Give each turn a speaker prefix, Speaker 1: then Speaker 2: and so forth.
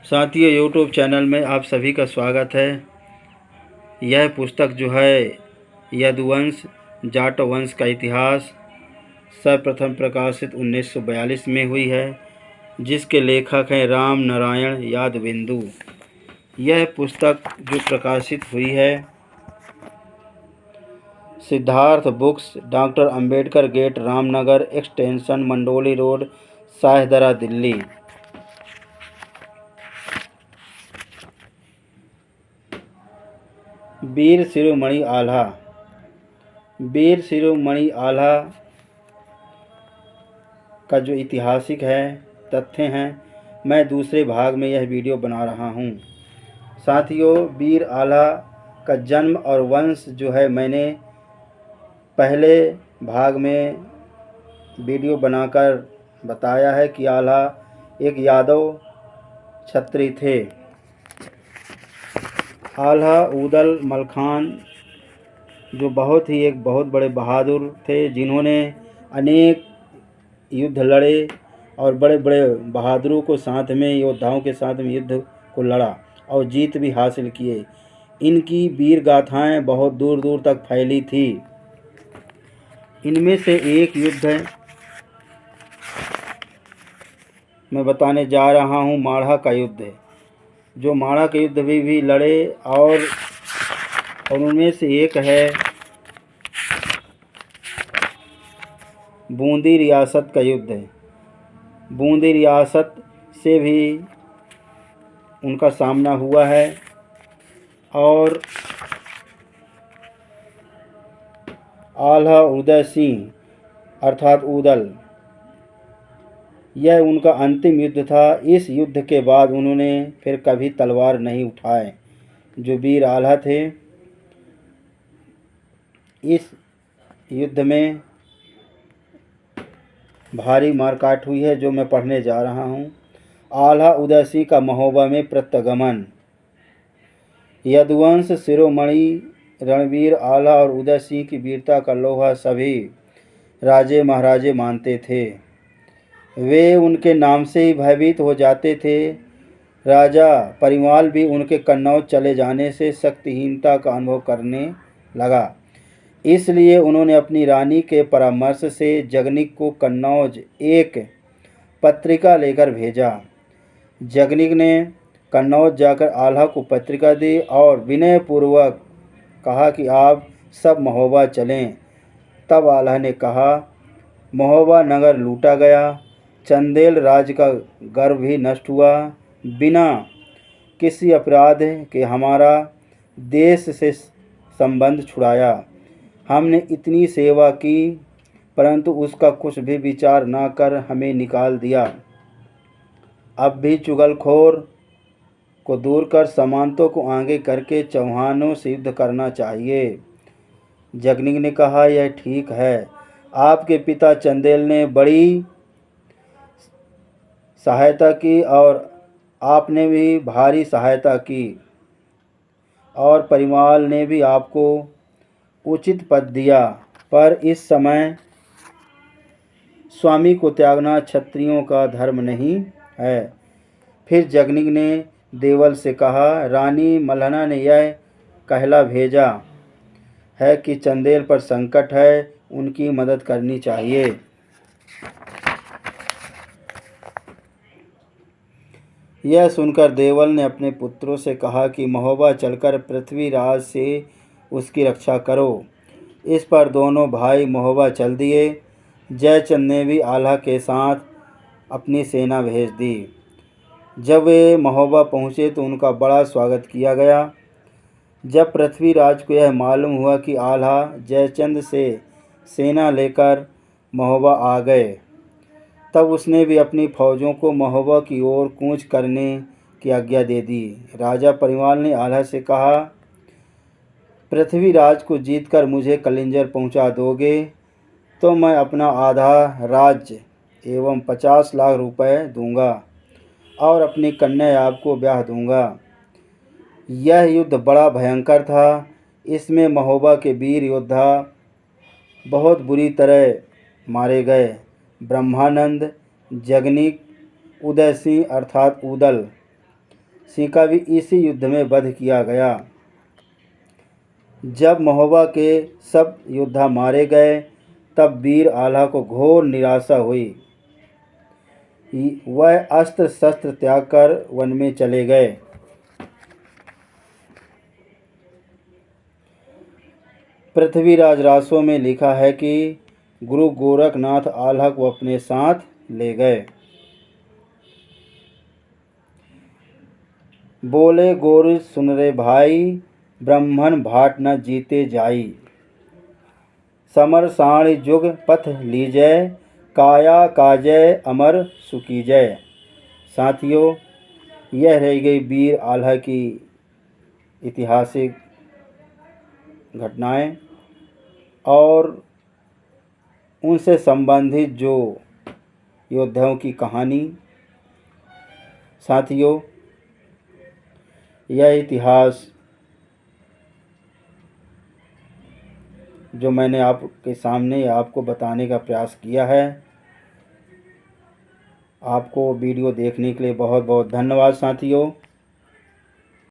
Speaker 1: साथियों, YouTube channel में आप सभी का स्वागत है। यह पुस्तक जो है यदुवंश जाट वंश का इतिहास सर्वप्रथम प्रकाशित 1942 में हुई है, जिसके लेखक हैं राम नारायण यादविंदु। यह पुस्तक जो प्रकाशित हुई है Siddhartha books, doctor Ambedkar gate, Ramnagar extension, Mandoli road, Shahdara, Delhi. Veer Shiromani Alha. Veer Shiromani Alha का जो ऐतिहासिक है तथ्य हैं, मैं दूसरे भाग में यह वीडियो बना रहा हूँ। साथियों, वीर आल्हा का जन्म और वंश जो है मैंने पहले भाग में वीडियो बनाकर बताया है कि आल्हा एक यादव क्षत्रिय थे। आल्हा उदल मलखान जो एक बहुत बड़े बहादुर थे, जिन्होंने अनेक युद्ध लड़े और बड़े बड़े बहादुरों को साथ में योद्धाओं के साथ में युद्ध को लड़ा और जीत भी हासिल किए। इनकी वीर गाथाएं बहुत दूर दूर तक फैली थी। इनमें से एक युद्ध मैं बताने जा रहा हूँ, माढ़ा का युद्ध है। जो माढ़ा के युद्ध भी लड़े और उनमें से एक है बूंदी रियासत का युद्ध है। बूंदी रियासत से भी उनका सामना हुआ है और आल्हा उदय सिंह अर्थात उदल, यह उनका अंतिम युद्ध था। इस युद्ध के बाद उन्होंने फिर कभी तलवार नहीं उठाए। जो वीर आल्हा थे, इस युद्ध में भारी मारकाट हुई है, जो मैं पढ़ने जा रहा हूँ। आल्हा उदय सिंह का महोबा में प्रत्यागमन। यदुवंश शिरोमणि रणवीर आल्हा और उदय सिंह की वीरता का लोहा सभी राजे महाराजे मानते थे। वे उनके नाम से ही भयभीत हो जाते थे। राजा परिवाल भी उनके कन्नौज चले जाने से शक्तिहीनता का अनुभव करने लगा। इसलिए उन्होंने अपनी रानी के परामर्श से जगनिक को कन्नौज एक पत्रिका लेकर भेजा। जगनिक ने कन्नौज जाकर आल्हा को पत्रिका दी और विनयपूर्वक कहा कि आप सब महोबा चलें। तब आल्हा ने कहा, महोबा नगर लूटा गया, चंदेल राज का गर्व भी नष्ट हुआ, बिना किसी अपराध के हमारा देश से संबंध छुड़ाया। हमने इतनी सेवा की, परंतु उसका कुछ भी विचार ना कर हमें निकाल दिया। अब भी चुगलखोर को दूर कर सामंतों को आगे करके चौहानों से युद्ध करना चाहिए। जगनिक ने कहा, यह ठीक है। आपके पिता चंदेल ने बड़ी सहायता की और आपने भी भारी सहायता की और परिवाल ने भी आपको उचित पद दिया, पर इस समय स्वामी को त्यागना क्षत्रियों का धर्म नहीं है। फिर जगनिक ने देवल से कहा, रानी मल्हना ने यह कहला भेजा है कि चंदेल पर संकट है, उनकी मदद करनी चाहिए। यह सुनकर देवल ने अपने पुत्रों से कहा कि महोबा चलकर पृथ्वीराज से उसकी रक्षा करो। इस पर दोनों भाई महोबा चल दिए। जयचंद ने भी आल्हा के साथ अपनी सेना भेज दी। जब वे महोबा पहुँचे तो उनका बड़ा स्वागत किया गया। जब पृथ्वीराज को यह मालूम हुआ कि आल्हा जयचंद से सेना लेकर महोबा आ गए, तब उसने भी अपनी फौजों को महोबा की ओर कूच करने की आज्ञा दे दी। राजा परिवाल ने आल्हा से कहा, पृथ्वीराज को जीतकर मुझे कलिंजर पहुंचा दोगे तो मैं अपना आधा राज्य एवं 50 लाख रुपए दूंगा और अपनी कन्या आपको ब्याह दूंगा। यह युद्ध बड़ा भयंकर था। इसमें महोबा के वीर योद्धा बहुत बुरी तरह मारे गए। ब्रह्मानंद, जगनिक, उदय सिंह अर्थात उदल, सिंह का भी इसी युद्ध में वध किया गया। जब महोबा के सब योद्धा मारे गए तब वीर आल्हा को घोर निराशा हुई। वह अस्त्र शस्त्र त्याग कर वन में चले गए। पृथ्वीराज रासों में लिखा है कि गुरु गोरखनाथ आल्हा को अपने साथ ले गए। बोले गोरु सुन रे भाई, ब्राह्मण भाट न जीते जाई। समर साण जुग पथ लीजय, काया काजय अमर सुकीजय। साथियों, यह रह गई वीर आल्हा की ऐतिहासिक घटनाएं और उनसे संबंधित जो योद्धाओं की कहानी। साथियों, यह इतिहास जो मैंने आपके सामने आपको बताने का प्रयास किया है। आपको वीडियो देखने के लिए बहुत बहुत धन्यवाद साथियों।